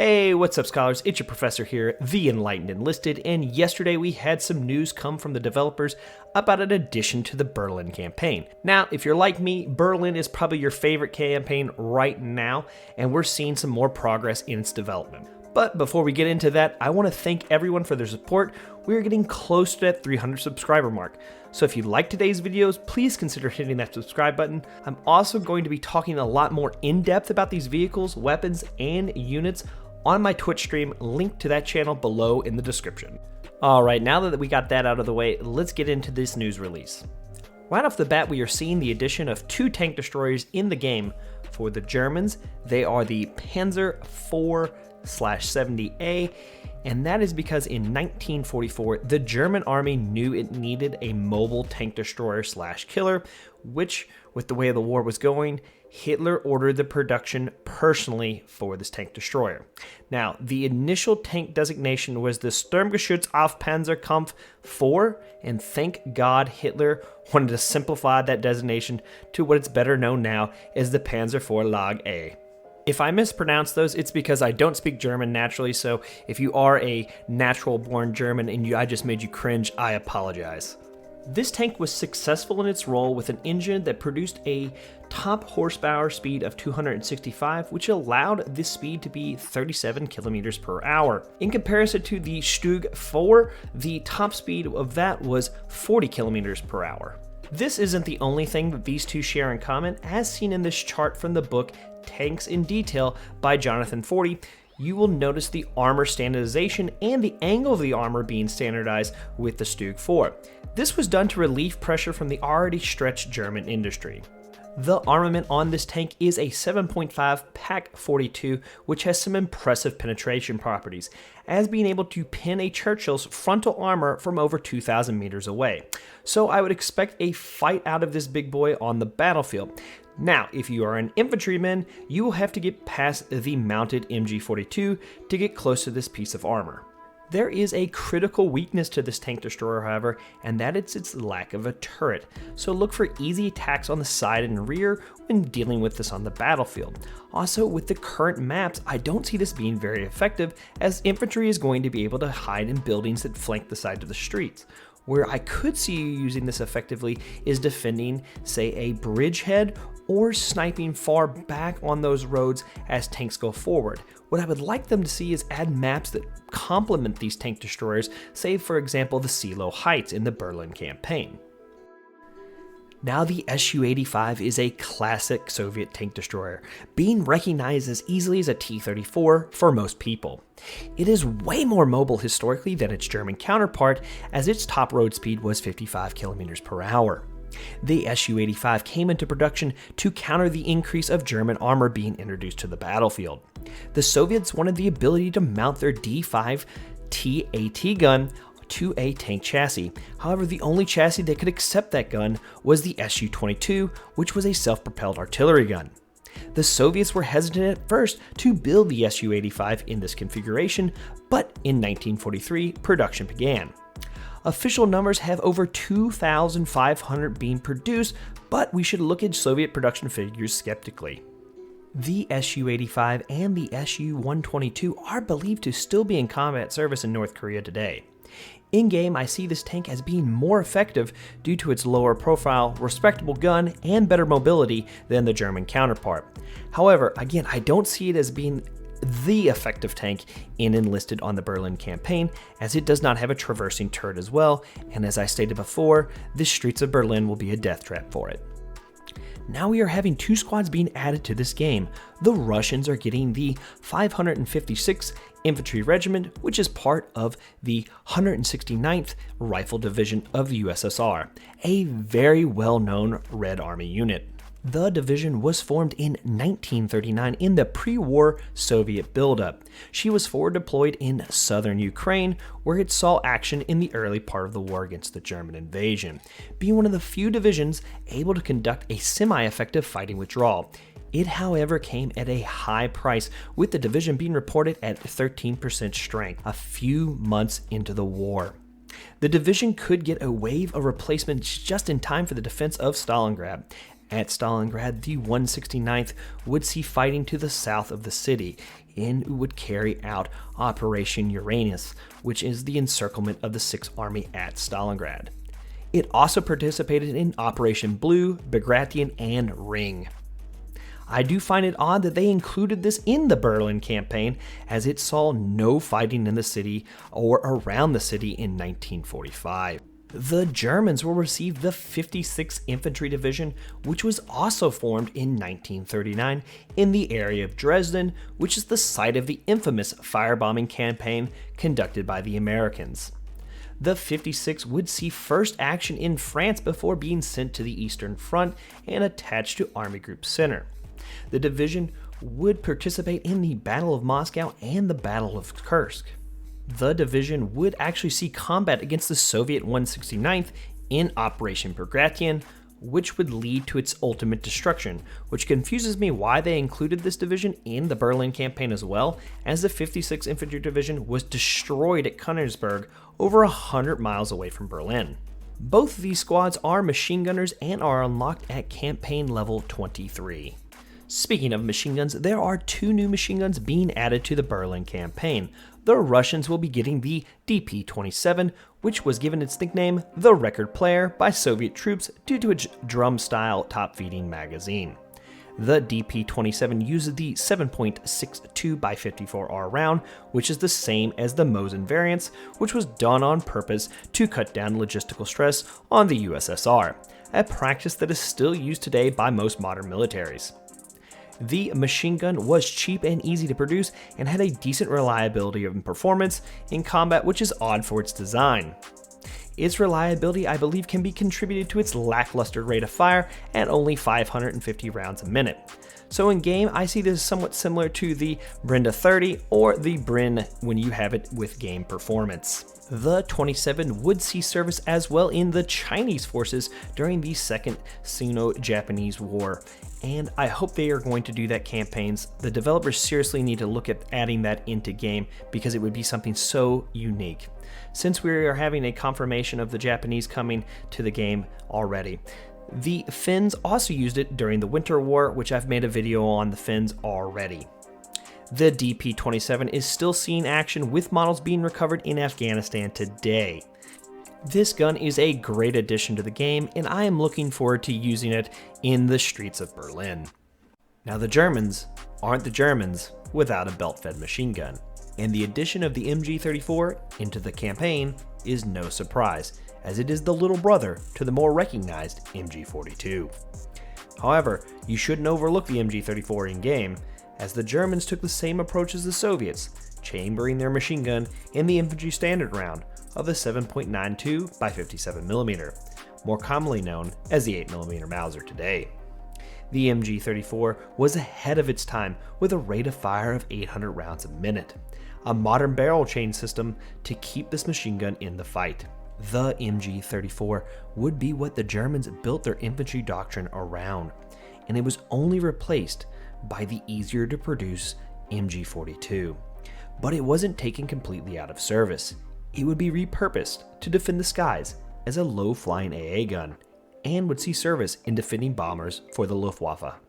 Hey, what's up scholars? It's your professor here, the Enlightened Enlisted, and yesterday we had some news come from the developers about an addition to the Berlin campaign. Now, if you're like me, Berlin is probably your favorite campaign right now, and we're seeing some more progress in its development. But before we get into that, I want to thank everyone for their support. We're getting close to that 300 subscriber mark. So if you like today's videos, please consider hitting that subscribe button. I'm also going to be talking a lot more in depth about these vehicles, weapons, and units on my Twitch stream, linked to that channel below in the description. Alright, now that we got that out of the way, let's get into this news release. Right off the bat, we are seeing the addition of 2 tank destroyers in the game. For the Germans, they are the Panzer IV/70A, and that is because in 1944, the German army knew it needed a mobile tank destroyer/killer, which, with the way the war was going, Hitler ordered the production personally for this tank destroyer. Now, the initial tank designation was the Sturmgeschütz auf Panzerkampf 4, and thank God Hitler wanted to simplify that designation to what it's better known now as the Panzer IV Lag A. If I mispronounce those, it's because I don't speak German naturally, so if you are a natural-born German and I just made you cringe, I apologize. This tank was successful in its role with an engine that produced a top horsepower speed of 265, which allowed this speed to be 37 kilometers per hour. In comparison to the Stug 4, the top speed of that was 40 kilometers per hour. This isn't the only thing that these two share in common, as seen in this chart from the book Tanks in Detail by Jonathan Forty. You will notice the armor standardization and the angle of the armor being standardized with the Stug 4. This was done to relieve pressure from the already stretched German industry. The armament on this tank is a 7.5 Pak 42, which has some impressive penetration properties, as being able to pin a Churchill's frontal armor from over 2,000 meters away. So I would expect a fight out of this big boy on the battlefield. Now, if you are an infantryman, you will have to get past the mounted MG42 to get close to this piece of armor. There is a critical weakness to this tank destroyer, however, and that is its lack of a turret. So look for easy attacks on the side and rear when dealing with this on the battlefield. Also, with the current maps, I don't see this being very effective, as infantry is going to be able to hide in buildings that flank the side of the streets. Where I could see you using this effectively is defending, say, a bridgehead or sniping far back on those roads as tanks go forward. What I would like them to see is add maps that complement these tank destroyers, say for example the Seelow Heights in the Berlin campaign. Now the Su-85 is a classic Soviet tank destroyer, being recognized as easily as a T-34 for most people. It is way more mobile historically than its German counterpart, as its top road speed was 55 kilometers per hour. The Su-85 came into production to counter the increase of German armor being introduced to the battlefield. The Soviets wanted the ability to mount their D5 TAT gun to a tank chassis. However, the only chassis that could accept that gun was the Su-22, which was a self-propelled artillery gun. The Soviets were hesitant at first to build the Su-85 in this configuration, but in 1943, production began. Official numbers have over 2,500 being produced, but we should look at Soviet production figures skeptically. The Su-85 and the Su-122 are believed to still be in combat service in North Korea today. In-game, I see this tank as being more effective due to its lower profile, respectable gun, and better mobility than the German counterpart. However, again, I don't see it as being the effective tank in Enlisted on the Berlin campaign, as it does not have a traversing turret as well, and as I stated before, the streets of Berlin will be a death trap for it. Now we are having 2 squads being added to this game. The Russians are getting the 556th Infantry Regiment, which is part of the 169th Rifle Division of the USSR, a very well-known Red Army unit. The division was formed in 1939 in the pre-war Soviet buildup. She was forward deployed in southern Ukraine, where it saw action in the early part of the war against the German invasion, being one of the few divisions able to conduct a semi-effective fighting withdrawal. It, however, came at a high price, with the division being reported at 13% strength a few months into the war. The division could get a wave of replacements just in time for the defense of Stalingrad. At Stalingrad, the 169th would see fighting to the south of the city. and would carry out Operation Uranus, which is the encirclement of the Sixth Army at Stalingrad. It also participated in Operation Blue, Bagration, and Ring. I do find it odd that they included this in the Berlin campaign, as it saw no fighting in the city or around the city in 1945. The Germans will receive the 56th Infantry Division, which was also formed in 1939 in the area of Dresden, which is the site of the infamous firebombing campaign conducted by the Americans. The 56th would see first action in France before being sent to the Eastern Front and attached to Army Group Center. The division would participate in the Battle of Moscow and the Battle of Kursk. The division would actually see combat against the Soviet 169th in Operation Bagration, which would lead to its ultimate destruction, which confuses me why they included this division in the Berlin campaign as well, as the 56th Infantry Division was destroyed at Königsberg over 100 miles away from Berlin. Both of these squads are machine gunners and are unlocked at campaign level 23. Speaking of machine guns, there are 2 new machine guns being added to the Berlin campaign. The Russians will be getting the DP-27, which was given its nickname the Record Player by Soviet troops due to its drum-style top-feeding magazine. The DP-27 uses the 7.62x54R round, which is the same as the Mosin variants, which was done on purpose to cut down logistical stress on the USSR, a practice that is still used today by most modern militaries. The machine gun was cheap and easy to produce and had a decent reliability and performance in combat, which is odd for its design. Its reliability, I believe, can be contributed to its lackluster rate of fire at only 550 rounds a minute. So in game, I see this somewhat similar to the Brenda 30 or the Brin when you have it with game performance. The 27 would see service as well in the Chinese forces during the Second Sino-Japanese War, and I hope they are going to do that campaigns. The developers seriously need to look at adding that into game because it would be something so unique. Since we are having a confirmation of the Japanese coming to the game already, the Finns also used it during the Winter War, which I've made a video on the Finns already. The DP-27 is still seeing action with models being recovered in Afghanistan today. This gun is a great addition to the game, and I am looking forward to using it in the streets of Berlin. Now, the Germans aren't the Germans without a belt-fed machine gun, and the addition of the MG34 into the campaign is no surprise, as it is the little brother to the more recognized MG42. However, you shouldn't overlook the MG34 in-game, as the Germans took the same approach as the Soviets, chambering their machine gun in the infantry standard round of the 7.92x57mm, more commonly known as the 8mm Mauser today. The MG34 was ahead of its time with a rate of fire of 800 rounds a minute, a modern barrel chain system to keep this machine gun in the fight. The MG34 would be what the Germans built their infantry doctrine around, and it was only replaced by the easier to produce MG42. But it wasn't taken completely out of service. It would be repurposed to defend the skies as a low-flying AA gun, and would see service in defending bombers for the Luftwaffe.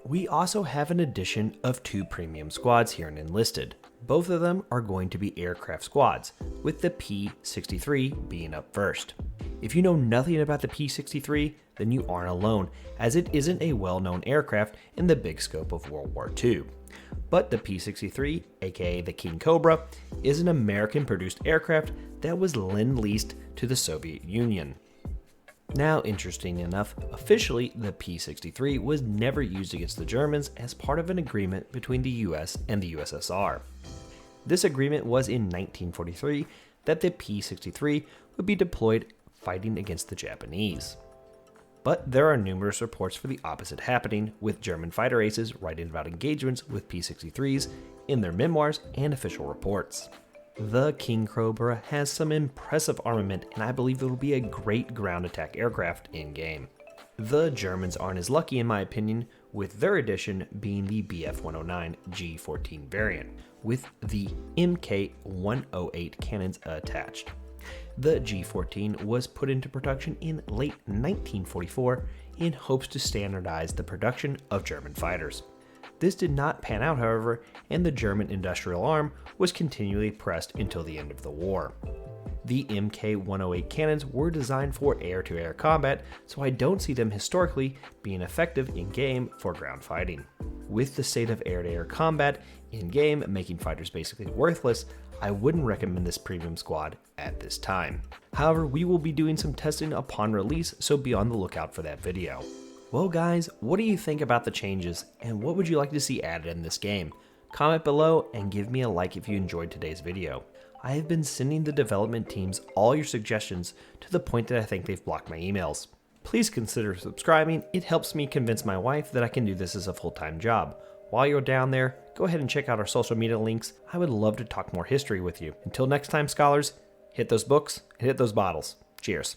We also have an addition of 2 premium squads here in Enlisted. Both of them are going to be aircraft squads, with the P-63 being up first. If you know nothing about the P-63, then you aren't alone, as it isn't a well-known aircraft in the big scope of World War II. But the P-63, aka the King Cobra, is an American-produced aircraft that was lend-leased to the Soviet Union. Now, interesting enough, officially the P-63 was never used against the Germans as part of an agreement between the US and the USSR. This agreement was in 1943 that the P-63 would be deployed fighting against the Japanese. But there are numerous reports for the opposite happening, with German fighter aces writing about engagements with P-63s in their memoirs and official reports. The King Cobra has some impressive armament, and I believe it will be a great ground attack aircraft in-game. The Germans aren't as lucky in my opinion, with their addition being the Bf-109 G14 variant, with the Mk-108 cannons attached. The G14 was put into production in late 1944 in hopes to standardize the production of German fighters. This did not pan out, however, and the German industrial arm was continually pressed until the end of the war. The Mk-108 cannons were designed for air-to-air combat, so I don't see them historically being effective in-game for ground fighting. With the state of air-to-air combat in-game making fighters basically worthless, I wouldn't recommend this premium squad at this time. However, we will be doing some testing upon release, so be on the lookout for that video. Well guys, what do you think about the changes, and what would you like to see added in this game? Comment below and give me a like if you enjoyed today's video. I have been sending the development teams all your suggestions to the point that I think they've blocked my emails. Please consider subscribing, it helps me convince my wife that I can do this as a full-time job. While you're down there, go ahead and check out our social media links. I would love to talk more history with you. Until next time, scholars, hit those books and hit those bottles. Cheers.